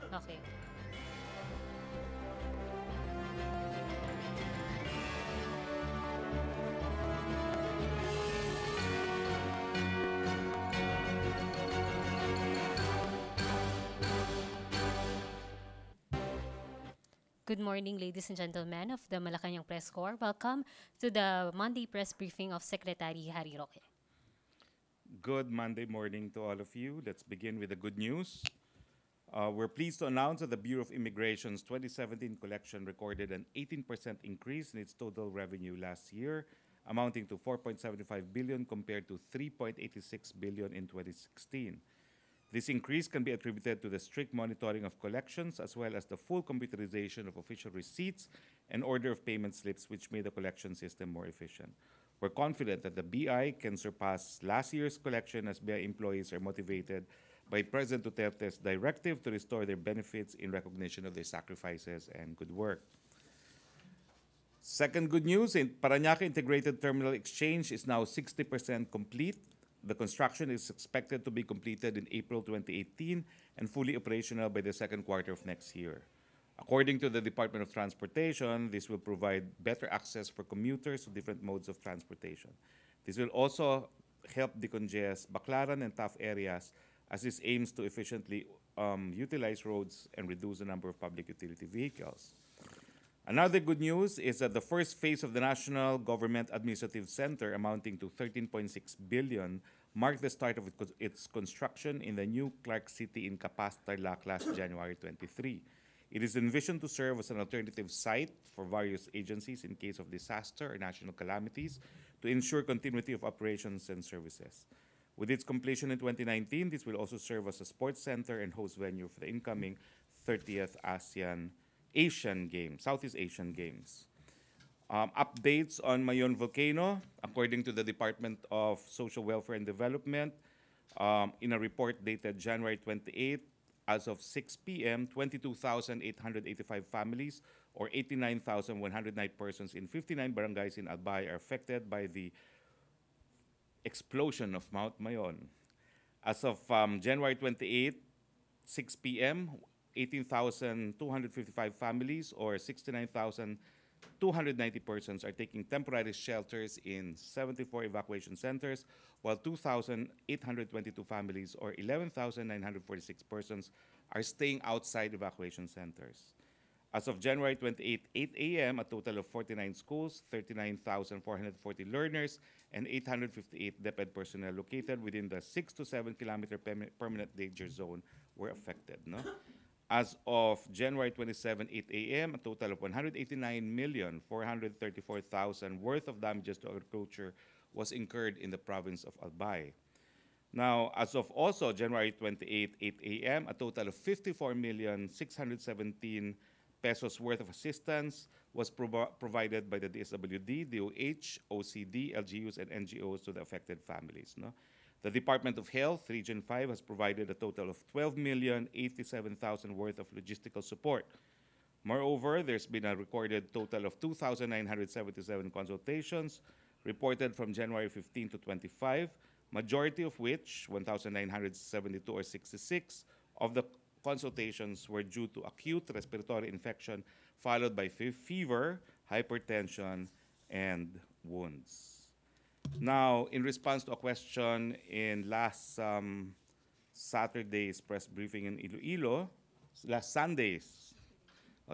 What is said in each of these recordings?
Okay. Good morning, ladies and gentlemen of the Malacañang Press Corps. Welcome to the Monday press briefing of Secretary Harry Roque. Good Monday morning to all of you. Let's begin with the good news. We're pleased to announce that the Bureau of Immigration's 2017 collection recorded an 18% increase in its total revenue last year, amounting to 4.75 billion compared to 3.86 billion in 2016. This increase can be attributed to the strict monitoring of collections as well as the full computerization of official receipts and order of payment slips, which made the collection system more efficient. We're confident that the BI can surpass last year's collection as BI employees are motivated by President Duterte's directive to restore their benefits in recognition of their sacrifices and good work. Second good news, in Parañaque Integrated Terminal Exchange is now 60% complete. The construction is expected to be completed in April 2018 and fully operational by the second quarter of next year. According to the Department of Transportation, this will provide better access for commuters to different modes of transportation. This will also help decongest Baclaran and tough areas as this aims to efficiently utilize roads and reduce the number of public utility vehicles. Another good news is that the first phase of the National Government Administrative Center, amounting to 13.6 billion, marked the start of its construction in the new Clark City in Capas, Tarlac last January 23. It is envisioned to serve as an alternative site for various agencies in case of disaster or national calamities to ensure continuity of operations and services. With its completion in 2019, this will also serve as a sports center and host venue for the incoming 30th Southeast Asian Games. Updates on Mayon volcano, according to the Department of Social Welfare and Development, in a report dated January 28, as of 6 p.m., 22,885 families or 89,109 persons in 59 barangays in Albay are affected by the explosion of Mount Mayon. As of January 28, 6 p.m., 18,255 families or 69,290 persons are taking temporary shelters in 74 evacuation centers, while 2,822 families or 11,946 persons are staying outside evacuation centers. As of January 28, 8 a.m., a total of 49 schools, 39,440 learners, and 858 DepEd personnel located within the 6 to 7 kilometer permanent danger zone were affected. No? As of January 27, 8 a.m., a total of 189,434,000 worth of damages to agriculture was incurred in the province of Albay. Now, as of also January 28, 8 a.m., a total of 54,617 pesos worth of assistance was provided by the DSWD, DOH, OCD, LGUs, and NGOs to the affected families. No? The Department of Health, Region 5, has provided a total of 12,087,000 worth of logistical support. Moreover, there's been a recorded total of 2,977 consultations reported from January 15 to 25, majority of which, 1,972 or 66, of the consultations were due to acute respiratory infection followed by fever, hypertension, and wounds. Now, in response to a question in last Saturday's press briefing in Iloilo,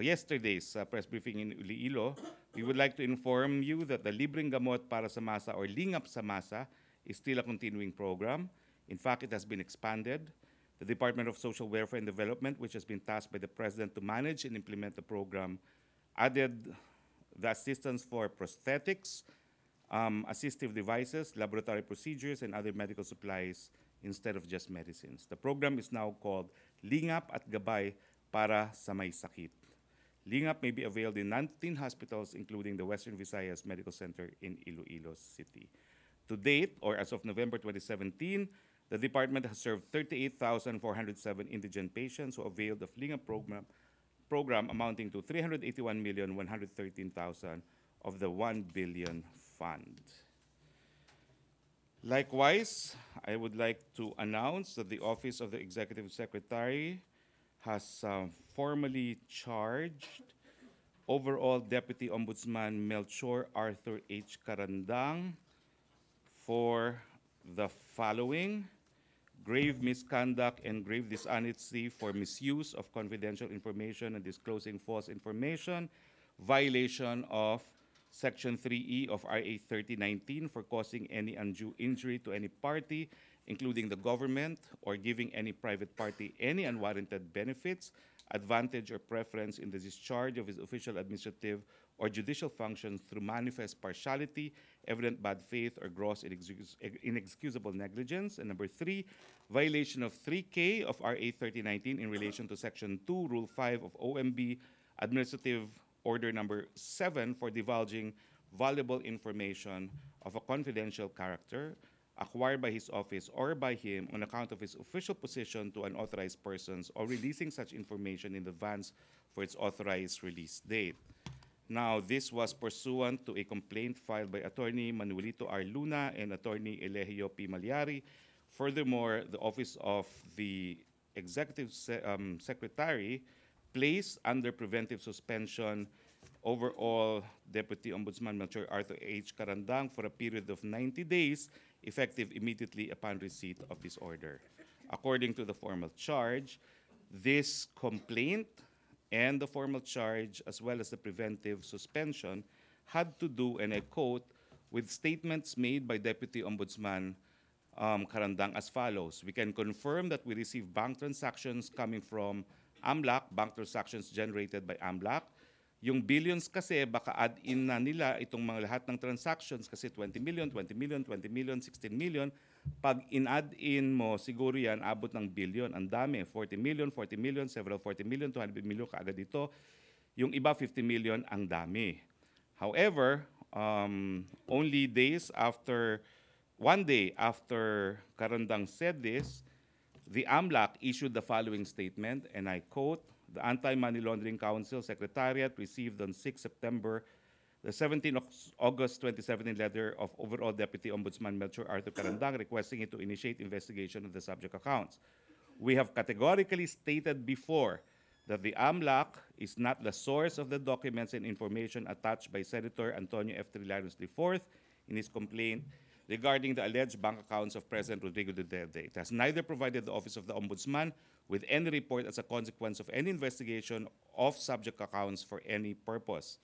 yesterday's press briefing in Iloilo, we would like to inform you that the Libreng Gamot para sa Masa or Lingap sa Masa is still a continuing program. In fact, it has been expanded. The Department of Social Welfare and Development, which has been tasked by the President to manage and implement the program, added the assistance for prosthetics, assistive devices, laboratory procedures, and other medical supplies instead of just medicines. The program is now called Lingap at Gabay para sa May Sakit. Lingap may be availed in 19 hospitals, including the Western Visayas Medical Center in Iloilo City. To date, or as of November 2017, the department has served 38,407 indigent patients who availed of Lingap program amounting to 381,113,000 of the 1 billion fund. Likewise, I would like to announce that the Office of the Executive Secretary has formally charged overall Deputy Ombudsman Melchor Arthur H. Carandang for the following: grave misconduct and grave dishonesty for misuse of confidential information and disclosing false information, violation of Section 3E of RA 3019 for causing any undue injury to any party, including the government, or giving any private party any unwarranted benefits, advantage, or preference in the discharge of his official, administrative, or judicial functions through manifest partiality, evident bad faith, or gross inexcusable negligence. And number 3, violation of 3K of RA 3019 in relation to Section 2, Rule 5 of OMB, Administrative Order number 7 for divulging valuable information of a confidential character acquired by his office or by him on account of his official position to unauthorized persons, or releasing such information in advance for its authorized release date. Now, this was pursuant to a complaint filed by Attorney Manuelito R. Luna and Attorney Elegio P. Malyari. Furthermore, the Office of the Executive Secretary placed under preventive suspension overall Deputy Ombudsman Melchor Arthur H. Carandang for a period of 90 days, effective immediately upon receipt of this order. According to the formal charge, this complaint and the formal charge, as well as the preventive suspension, had to do, and I quote, with statements made by Deputy Ombudsman Carandang as follows: "We can confirm that we receive bank transactions coming from AMLAC, bank transactions generated by AMLAC. Yung billions kasi, baka add-in na nila itong mga lahat ng transactions kasi 20 million, 20 million, 20 million, 16 million. Pag in-add-in mo, siguro yan, abot ng billion. Ang dami, 40 million, 40 million, several 40 million, 200 million kaagad dito. Yung iba, 50 million, ang dami. However, only one day after Carandang said this, the AMLAC issued the following statement, and I quote, "The Anti-Money Laundering Council Secretariat received on 6 September the 17th August 2017 letter of overall Deputy Ombudsman Melchor Arthur Carandang requesting it to initiate investigation of the subject accounts. We have categorically stated before that the AMLAC is not the source of the documents and information attached by Senator Antonio F. Trillanes IV in his complaint regarding the alleged bank accounts of President Rodrigo Duterte. It has neither provided the Office of the Ombudsman with any report as a consequence of any investigation of subject accounts for any purpose.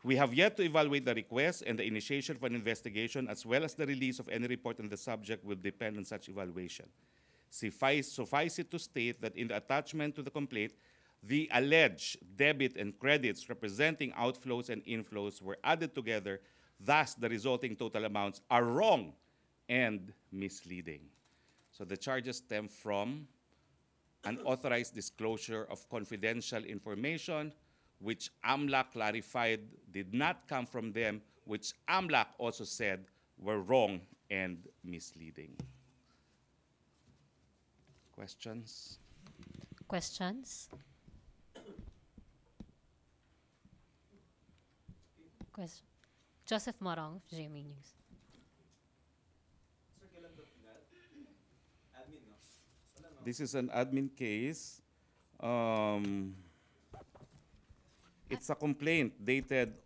We have yet to evaluate the request, and the initiation of an investigation as well as the release of any report on the subject will depend on such evaluation. Suffice it to state that in the attachment to the complaint, the alleged debit and credits representing outflows and inflows were added together. Thus, the resulting total amounts are wrong and misleading." So the charges stem from unauthorized disclosure of confidential information, which AMLAC clarified did not come from them, which AMLAC also said were wrong and misleading. Questions? Questions? Question. Joseph Morong, GMA News. This is an admin case. It's a complaint dated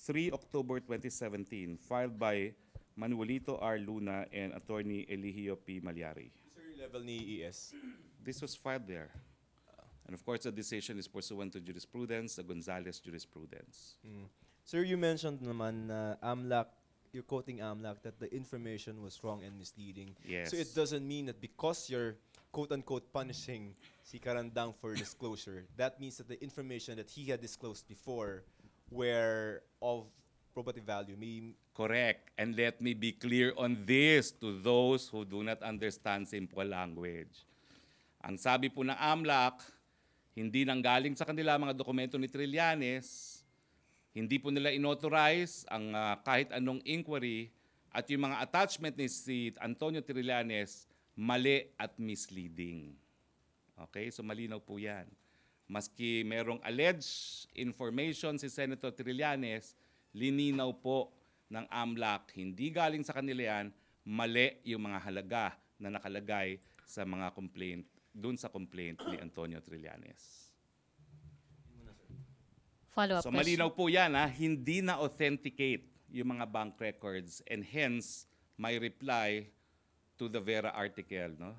3 October 2017, filed by Manuelito R. Luna and Attorney Eligio P. Malyari. Sir, yung level ni ES? This was filed there. And of course, the decision is pursuant to jurisprudence, the Gonzales jurisprudence. Sir, you mentioned naman na AMLAC, you're quoting AMLAC, that the information was wrong and misleading. Yes. So it doesn't mean that because you're quote-unquote punishing si Carandang for disclosure, that means that the information that he had disclosed before were of probative value. Correct. And let me be clear on this to those who do not understand simple language. Ang sabi po ng AMLAC, hindi nanggaling sa kanila mga dokumento ni Trillanes, hindi po nila inauthorize ang kahit anong inquiry, at yung mga attachment ni si Antonio Trillanes, mali at misleading. Okay? So malinaw po yan. Maski merong alleged information si Senator Trillanes, lininaw po ng AMLAC, hindi galing sa kanila yan, mali yung mga halaga na nakalagay sa mga complaint dun sa complaint ni Antonio Trillanes. Follow-up So question. malinaw po yan, hindi na-authenticate yung mga bank records and hence my reply to the Vera article, no?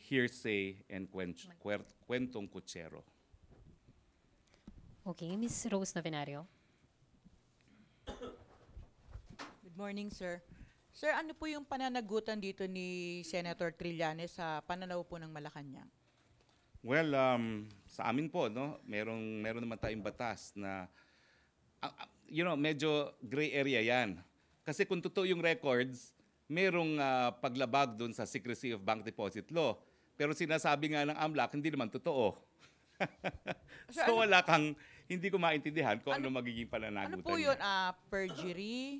Hearsay and kwentong kutsero. Okay, Ms. Rose Novenario. Good morning, sir. Sir, ano po yung pananagutan dito ni Senator Trillanes sa pananaw po ng Malacañang? Well, sa amin po, no, meron naman tayong batas na, medyo gray area yan. Kasi kung totoo yung records, merong paglabag dun sa secrecy of bank deposit law. Pero sinasabi nga ng AMLAC, hindi naman totoo. So wala kang, hindi ko maintindihan kung ano magiging pananagutan Ano po niya. yun? Perjury?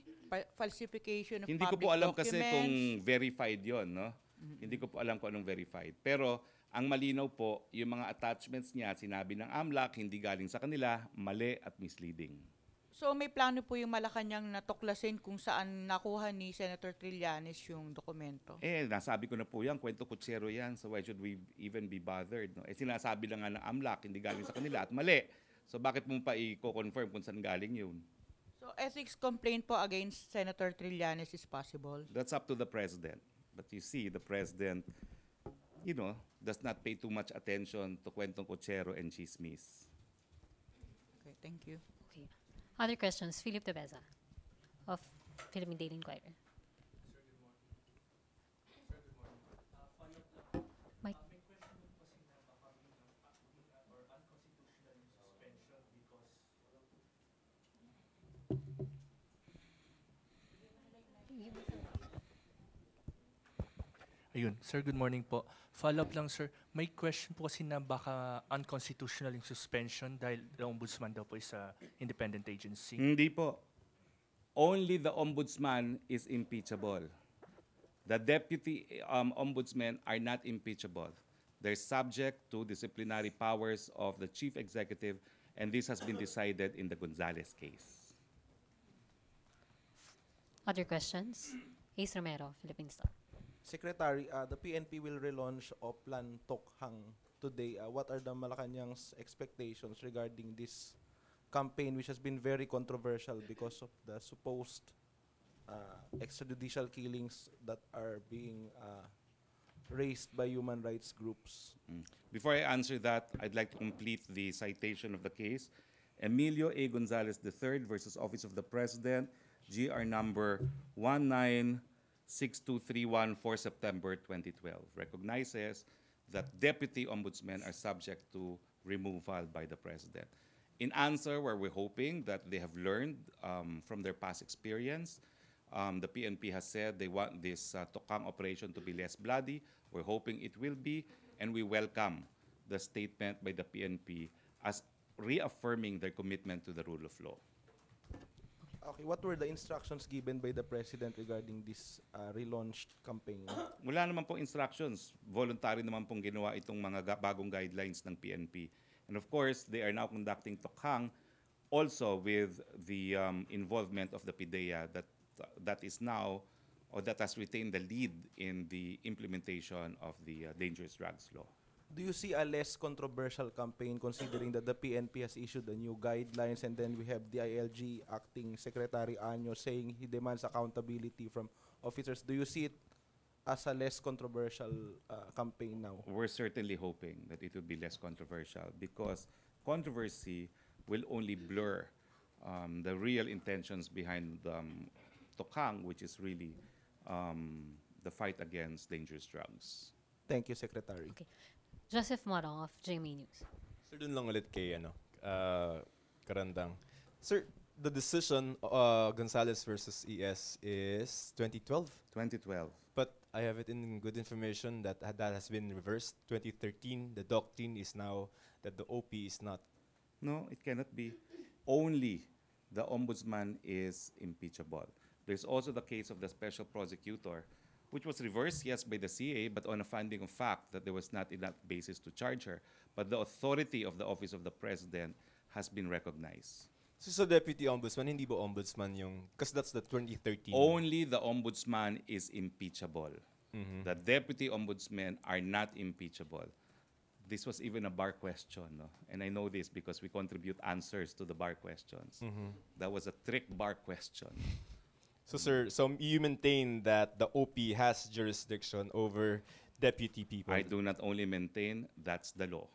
Falsification of Hindi ko public po alam documents? kasi kung verified yon, no? Hindi ko po alam kung anong verified. Pero ang malinaw po, yung mga attachments niya, sinabi ng AMLAC, hindi galing sa kanila, mali at misleading. So may plano po yung Malacañang na tuklasin kung saan nakuha ni Senator Trillanes yung dokumento? Nasabi ko na po yan, kwento kutsero yan, so why should we even be bothered? No? Sinasabi lang nga ng AMLAC, hindi galing sa kanila at mali. So bakit mo pa i-confirm kung saan galing yun? So ethics complaint po against Senator Trillanes is possible? That's up to the President. But you see, the President, does not pay too much attention to kwentong kutsero and chismis. Okay, thank you. Okay. Other questions? Philip Teveza of Philippine Daily Inquirer. Mike. Ayun, sir, good morning po. Follow-up lang, sir. May question po kasi na baka unconstitutional yung suspension dahil the Ombudsman daw po is a independent agency. Hindi po. Only the Ombudsman is impeachable. The deputy ombudsmen are not impeachable. They're subject to disciplinary powers of the chief executive, and this has been decided in the Gonzales case. Other questions? Ace Romero, Philippine Star. Secretary, the PNP will relaunch Oplan Tokhang today. What are the Malacañang's expectations regarding this campaign, which has been very controversial because of the supposed extrajudicial killings that are being raised by human rights groups? Before I answer that, I'd like to complete the citation of the case. Emilio A. Gonzalez III versus Office of the President, GR number 196231 for September 2012, recognizes that deputy ombudsmen are subject to removal by the President. In answer, where we're hoping that they have learned from their past experience, the PNP has said they want this Tokhang operation to be less bloody. We're hoping it will be, and we welcome the statement by the PNP as reaffirming their commitment to the rule of law. Okay, what were the instructions given by the President regarding this relaunched campaign? Wala naman pong instructions. Voluntary naman pong ginawa itong mga bagong guidelines ng PNP. And of course, they are now conducting Tokhang also with the involvement of the PIDEA that is now, or that has retained the lead in the implementation of the dangerous drugs law. Do you see a less controversial campaign considering that the PNP has issued the new guidelines, and then we have the ILG acting Secretary Año saying he demands accountability from officers? Do you see it as a less controversial campaign now? We're certainly hoping that it will be less controversial because controversy will only blur the real intentions behind Tokhang, which is really the fight against dangerous drugs. Thank you, Secretary. Okay. Joseph Morong of GMA News. Sir, dun lang ulit kay Karandang. Sir, the decision Gonzales versus ES is 2012, 2012. but I have it in good information that that has been reversed. 2013, the doctrine is now that the OP is not. No, it cannot be. Only the ombudsman is impeachable. There's also the case of the special prosecutor, which was reversed, yes, by the CA, but on a finding of fact that there was not enough basis to charge her. But the authority of the Office of the President has been recognized. So sa Deputy Ombudsman, hindi ba Ombudsman yung, because that's the 2013. Only the ombudsman is impeachable. The deputy ombudsmen are not impeachable. This was even a bar question, no? And I know this because we contribute answers to the bar questions. That was a trick bar question. So, sir, so you maintain that the OP has jurisdiction over deputy people. I do not only maintain, that's the law.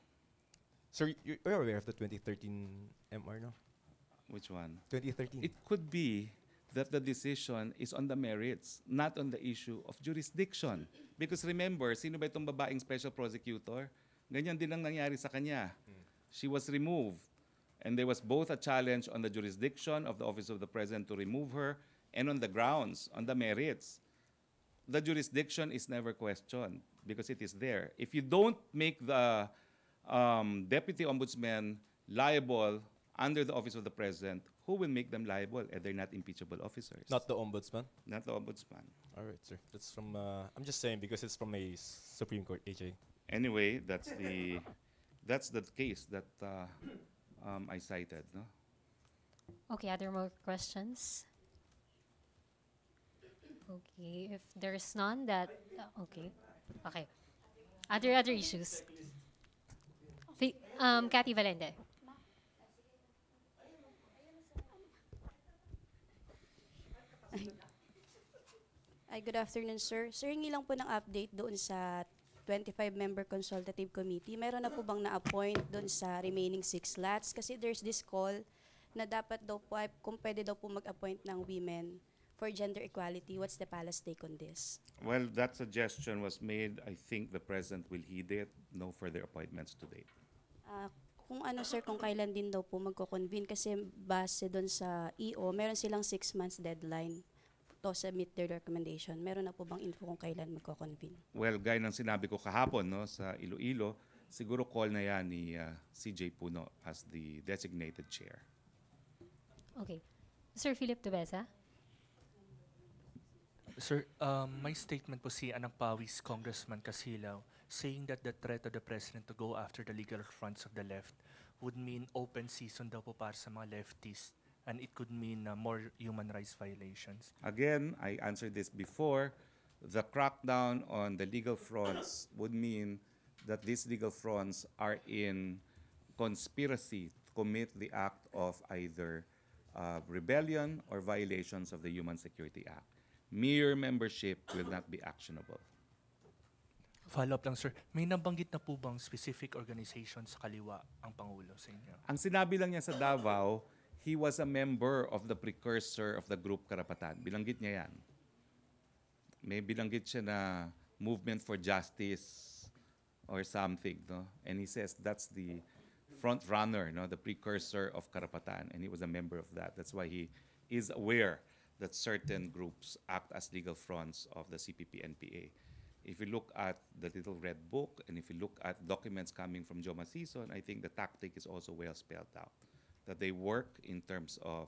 Sir, you're aware of the 2013 MR, no? Which one? 2013. It could be that the decision is on the merits, not on the issue of jurisdiction. Because remember, sino ba itong babaeng special prosecutor? Ganyan din ang nangyari sa kanya. She was removed. And there was both a challenge on the jurisdiction of the Office of the President to remove her and on the grounds, on the merits. The jurisdiction is never questioned because it is there. If you don't make the deputy ombudsman liable under the Office of the President, who will make them liable? They're not impeachable officers. Not the ombudsman? Not the ombudsman. All right, sir. That's from, I'm just saying because it's from a Supreme Court, AJ. Anyway, that's the case that I cited. No? Okay, are there more questions? Okay, if there's none, okay. Other issues? Cathy Valente. Ay, good afternoon, sir. Sir, hingi lang po ng update doon sa 25-member consultative committee. Meron na po bang na-appoint doon sa remaining 6 slots? Kasi there's this call na dapat daw po, kung pwede daw po mag-appoint ng women for gender equality. What's the palace take on this? Well, that suggestion was made. I think the President will heed it. No further appointments to date. Kung ano, sir, kung kailan din daw po magko-convene kasi base doon sa EO, meron silang 6 months deadline to submit their recommendation. Meron na po bang info kung kailan magko-convene? Well, gaya ng sinabi ko kahapon no, sa Iloilo, siguro call na yan ni CJ Puno as the designated chair. Okay. Sir Philip Tubesa? Sir, my statement po si Anang Pawis, Congressman Casilaw, saying that the threat of the President to go after the legal fronts of the left would mean open season daw po para sa mga leftists, and it could mean more human rights violations. Again, I answered this before. The crackdown on the legal fronts would mean that these legal fronts are in conspiracy to commit the act of either rebellion or violations of the Human Security Act. Mere membership will not be actionable. Follow-up lang, sir. May nabanggit na po bang specific organization sa kaliwa ang Pangulo sa inyo? Ang sinabi lang niya sa Davao, he was a member of the precursor of the group Karapatan. Bilanggit niya yan. May bilanggit siya na Movement for Justice or something. No? And he says that's the front runner, no? The precursor of Karapatan. And he was a member of that. That's why he is aware that certain groups act as legal fronts of the CPP-NPA. If you look at the Little Red Book and if you look at documents coming from Joma Sison, I think the tactic is also well spelled out. That they work in terms of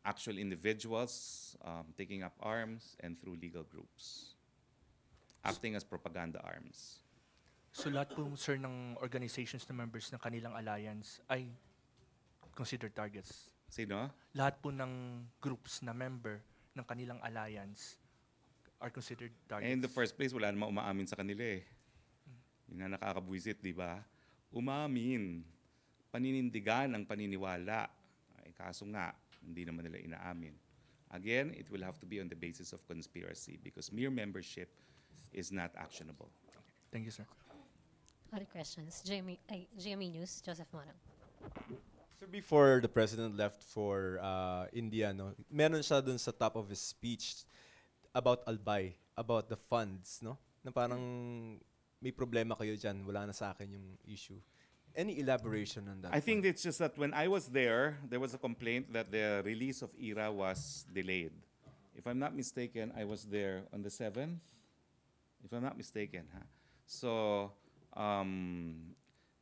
actual individuals taking up arms and through legal groups, acting as propaganda arms. So lahat po, sir, ng organizations na members ng kanilang alliance ay considered targets? Sino? Lahat po ng groups na member ng kanilang alliance are considered targets? In the first place, wala namang umaamin sa kanila eh. Yun na nakakabwisit, di ba? Umamin. Paninindigan ang paniniwala. Ay, kaso nga, hindi naman nila inaamin. Again, it will have to be on the basis of conspiracy because mere membership is not actionable. Thank you, sir. Other questions? GME News, Joseph Monang. So before the President left for India, no, meron siya dun sa top of his speech about Albay, about the funds, no? Na parang may problema kayo dyan, wala na sa akin yung issue. Any elaboration on that? I think it's just that when I was there was a complaint that the release of IRA was delayed. If I'm not mistaken, I was there on the 7th. If I'm not mistaken, ha? So,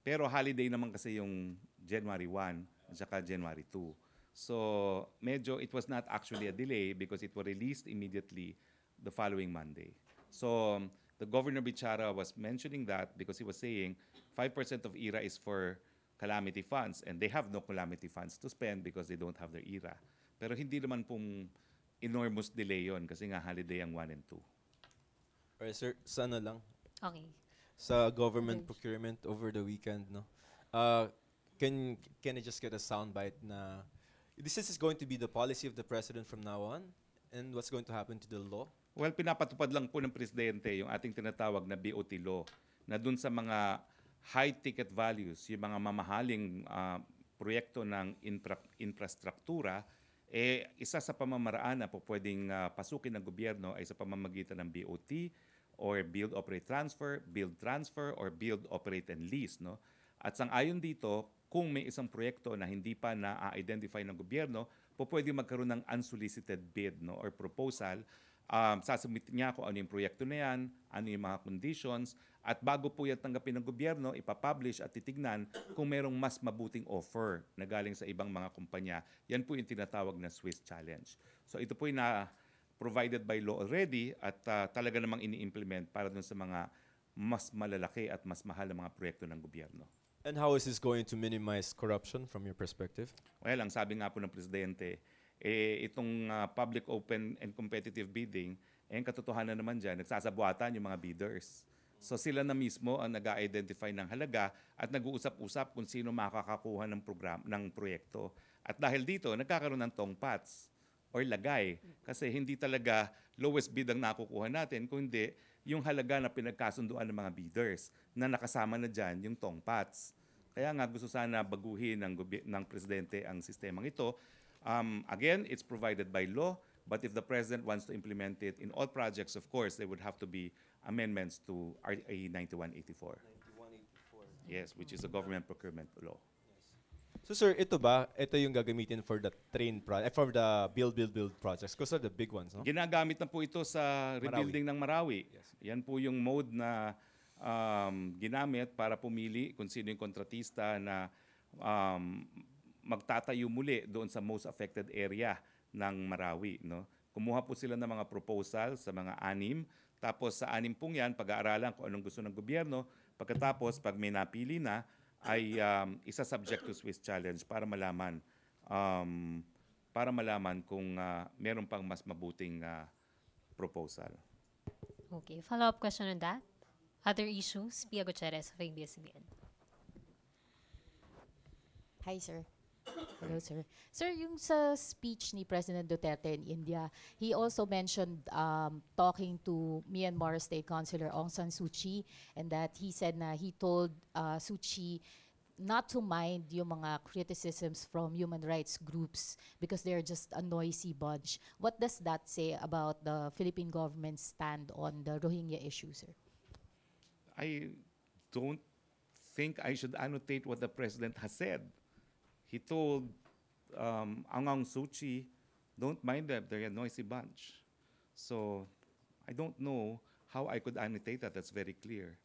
pero holiday naman kasi yung January 1 at saka January 2. So, medyo it was not actually a delay because it was released immediately the following Monday. So, the Governor Bichara was mentioning that because he was saying 5% of IRA is for calamity funds and they have no calamity funds to spend because they don't have their IRA. Pero hindi naman pong enormous delay yon kasi nga holiday ang 1 and 2. Or sir, sana lang Okay. sa government Okay. procurement over the weekend, no? Uh, can I just get a soundbite na this is going to be the policy of the president from now on, and what's going to happen to the law? Well, pinapatupad lang po ng Presidente yung ating tinatawag na BOT law na dun sa mga high-ticket values, yung mga mamahaling proyekto ng infrastruktura, isa sa pamamaraan na po pwedeng pasukin ng gobyerno ay sa pamamagitan ng BOT or Build, Operate, Transfer, or Build, Operate, and Lease. No? At sang-ayon dito, kung may isang proyekto na hindi pa na-identify ng gobyerno, po pwede magkaroon ng unsolicited bid, no, or proposal. Sasubmit niya kung ano yung proyekto na yan, ano yung mga conditions, at bago po yan tanggapin ng gobyerno, ipapublish at titignan kung merong mas mabuting offer na galing sa ibang mga kumpanya. Yan po yung tinatawag na Swiss Challenge. So ito po yung provided by law already at talaga namang ini-implement para dun sa mga mas malalaki at mas mahal na mga proyekto ng gobyerno. And how is this going to minimize corruption from your perspective? Well, ang sabi nga po ng Presidente, itong public, open, and competitive bidding, ang katotohanan naman dyan, nagsasabuatan yung mga bidders. So sila na mismo ang nag-identify ng halaga at nag-uusap-usap kung sino makakakuha ng proyekto. At dahil dito, nagkakaroon ng tongpats or lagay. Kasi hindi talaga lowest bid ang nakukuha natin, kundi yung halaga na pinagkasunduan ng mga bidders na nakasama na dyan yung tongpats. Kaya nga gusto sana baguhin ng Presidente ang sistemang ito. Again, it's provided by law, but if the President wants to implement it in all projects, of course, there would have to be amendments to RA 9184. Yes, which is a government procurement law. So sir, ito yung gagamitin for the for the build projects? Because are the big ones, no? Ginagamit na po ito sa rebuilding ng Marawi. Yes. Yan po yung mode na ginamit para pumili kung sino yung kontratista na magtatayo muli doon sa most affected area ng Marawi. No? Kumuha po sila ng mga proposal sa mga 6. Tapos sa 6 pong yan, pag-aaralan kung anong gusto ng gobyerno. Pagkatapos, pag may napili na, ay isa subject to Swiss Challenge para malaman kung meron pang mas mabuting proposal. Okay. Follow-up question on that? Other issues? Pia Gutierrez of ABS-CBN. Hi, sir. Hello, sir. Sir, yung sa speech ni President Duterte in India, he also mentioned talking to Myanmar State Councilor Aung San Suu Kyi, and that he said na he told Suu Kyi not to mind yung mga criticisms from human rights groups because they're just a noisy bunch. What does that say about the Philippine government's stand on the Rohingya issue, sir? I don't think I should annotate what the President has said. He told Aung San Suu Kyi, don't mind them, they're a noisy bunch. So I don't know how I could annotate that. That's very clear.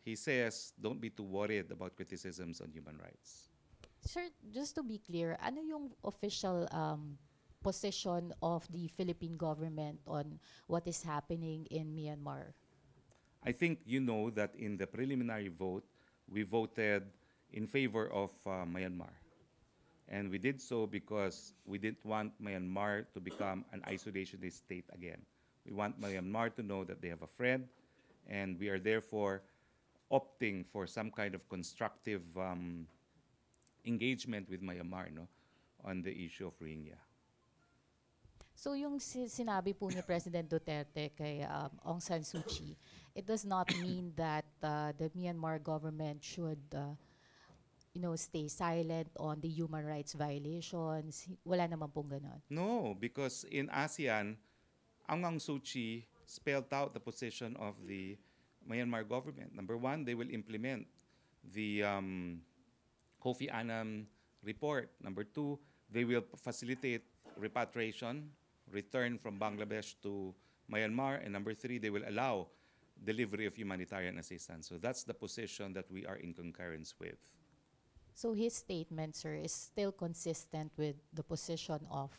He says, don't be too worried about criticisms on human rights. Sir, just to be clear, ano yung official position of the Philippine government on what is happening in Myanmar? I think you know that in the preliminary vote, we voted in favor of Myanmar. And we did so because we didn't want Myanmar to become an isolationist state again. We want Myanmar to know that they have a friend, and we are therefore opting for some kind of constructive engagement with Myanmar, no, on the issue of Rohingya. So yung sinabi po ni President Duterte kay Aung San Suu Kyi, it does not mean that the Myanmar government should stay silent on the human rights violations. Wala naman pong ganon. No, because in ASEAN, Aung San Suu Kyi spelled out the position of the Myanmar government. Number one, they will implement the Kofi Annan report. Number two, they will facilitate repatriation, return from Bangladesh to Myanmar. And number three, they will allow delivery of humanitarian assistance. So that's the position that we are in concurrence with. So his statement, sir, is still consistent with the position of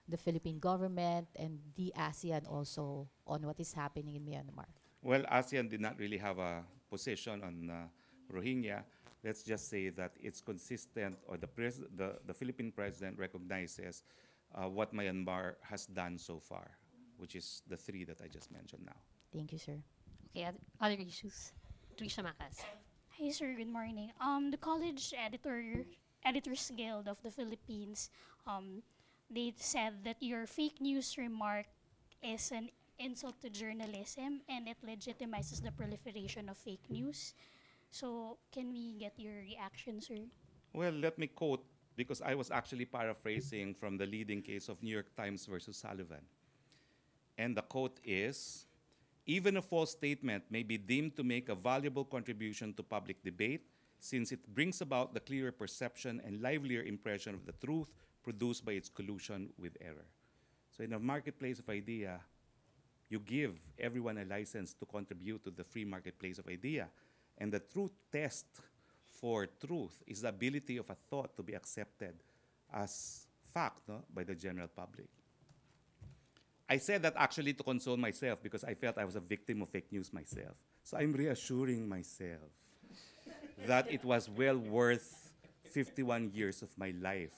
the Philippine government and the ASEAN also on what is happening in Myanmar. Well, ASEAN did not really have a position on Rohingya. Let's just say that it's consistent, or the Philippine president recognizes what Myanmar has done so far, which is the three that I just mentioned now. Thank you, sir. Okay, other issues. Trisha Macas. Hi, sir. Good morning. The College Editors Guild of the Philippines, they said that your fake news remark is an insult to journalism and it legitimizes the proliferation of fake news. So, can we get your reaction, sir? Well, let me quote, because I was actually paraphrasing from the leading case of New York Times versus Sullivan. And the quote is, even a false statement may be deemed to make a valuable contribution to public debate since it brings about the clearer perception and livelier impression of the truth produced by its collusion with error. So in a marketplace of idea, you give everyone a license to contribute to the free marketplace of idea. And the truth test for truth is the ability of a thought to be accepted as fact, no, by the general public. I said that actually to console myself because I felt I was a victim of fake news myself. So I'm reassuring myself that it was well worth 51 years of my life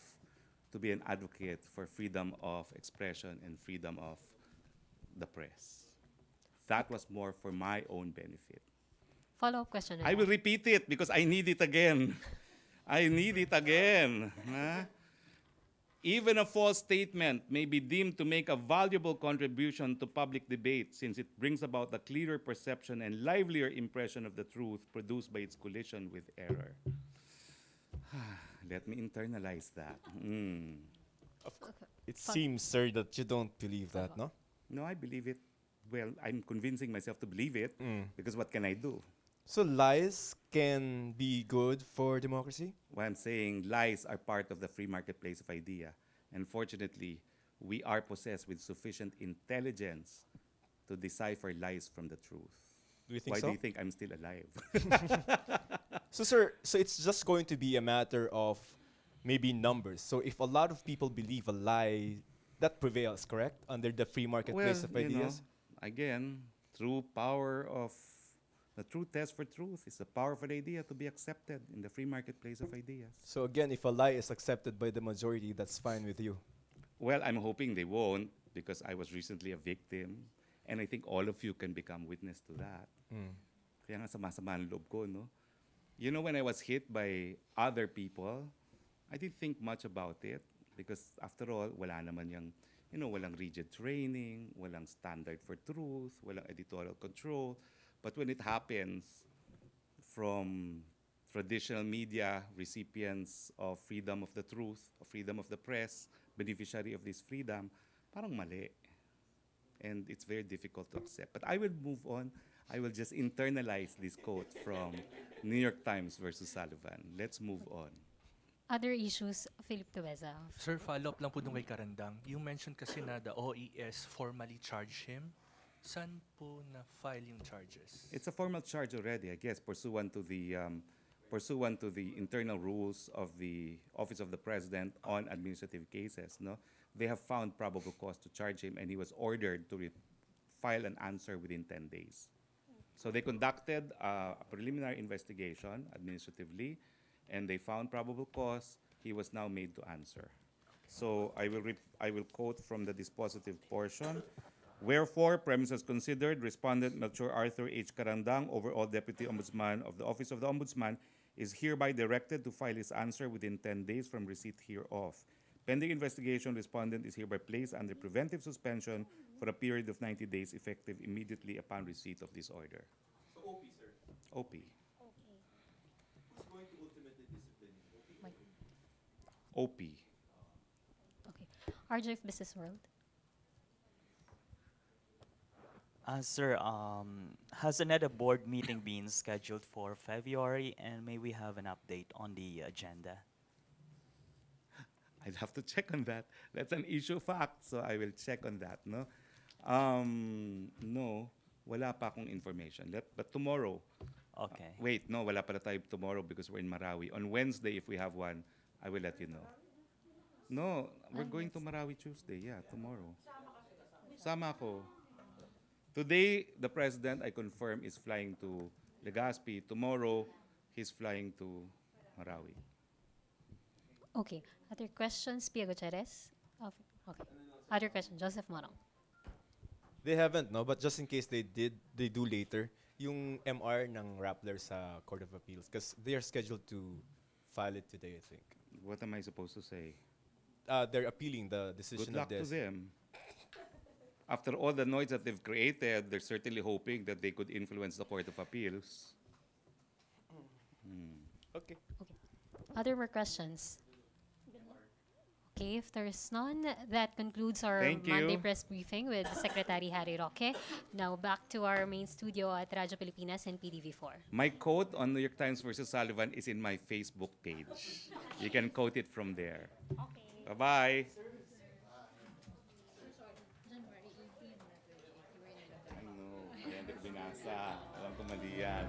to be an advocate for freedom of expression and freedom of the press. That was more for my own benefit. Follow-up question. I will repeat it because I need it again. I need it again. Huh? Even a false statement may be deemed to make a valuable contribution to public debate since it brings about a clearer perception and livelier impression of the truth produced by its collision with error. Let me internalize that. It seems, sir, that you don't believe that, no? No, I believe it. Well, I'm convincing myself to believe it because what can I do? So lies can be good for democracy? Well, I'm saying lies are part of the free marketplace of idea. And fortunately, we are possessed with sufficient intelligence to decipher lies from the truth. Do you think Why so? do you think I'm still alive? So, sir, so it's just going to be a matter of maybe numbers. So if a lot of people believe a lie, that prevails, correct? Under the free marketplace of ideas? Again, through power of the true test for truth is the power of an idea to be accepted in the free marketplace of ideas. So again, if a lie is accepted by the majority, that's fine with you. Well, I'm hoping they won't because I was recently a victim and I think all of you can become witness to that. Kaya nga sama-sama ang loob ko, no? You know, when I was hit by other people, I didn't think much about it because after all, wala naman yung, you know, walang rigid training, walang standard for truth, walang editorial control. But when it happens from traditional media, recipients of freedom of the truth, of freedom of the press, beneficiary of this freedom, parang mali. And it's very difficult to accept. But I will move on. I will just internalize this quote from New York Times versus Sullivan. Let's move on. Other issues, Philip Tuweza. Sir, follow-up lang po dun kay Karandang. You mentioned kasi na the OES formally charged him. Saan po na-file yung charges? It's a formal charge already, I guess, pursuant to the internal rules of the Office of the President on administrative cases. No, they have found probable cause to charge him, and he was ordered to file an answer within 10 days. So they conducted a preliminary investigation administratively, and they found probable cause. He was now made to answer. So I will quote from the dispositive portion. Wherefore, premises considered, Respondent Melchor Arthur H. Carandang, overall Deputy Ombudsman of the Office of the Ombudsman, is hereby directed to file his answer within 10 days from receipt hereof. Pending investigation, Respondent is hereby placed under preventive suspension for a period of 90 days effective immediately upon receipt of this order. So OP, sir. OP. Okay. Who's going to ultimately discipline him? OP. Okay. RJ of Business World. Sir, has another board meeting been scheduled for February, and may we have an update on the agenda? I'd have to check on that. That's an issue fact, so I will check on that. No, no, wala pa akong information. But tomorrow. Okay. Wait, no, wala pala tayo tomorrow because we're in Marawi. On Wednesday, if we have one, I will let you know. No, we're going to Marawi Tuesday. Yeah, tomorrow. Sama ako. Today, the president, I confirm, is flying to Legazpi. Tomorrow, he's flying to Marawi. Okay. Other questions? Pia Gutierrez? Okay. Other question? Joseph Morong. They haven't, no? But just in case they did, they do later, yung MR ng Rappler sa Court of Appeals. Because they are scheduled to file it today, I think. What am I supposed to say? They're appealing the decision Good luck of to this. them. After all the noise that they've created, they're certainly hoping that they could influence the Court of Appeals. Okay. Other more questions? Okay, if there's none, that concludes our Thank Monday you. press briefing with Secretary Harry Roque. Now back to our main studio at Radyo Pilipinas and PDV4. My quote on New York Times versus Sullivan is in my Facebook page. You can quote it from there. Okay. Bye-bye. Ay, no. Kaya hindi ko binasa. Alam ko mali yan.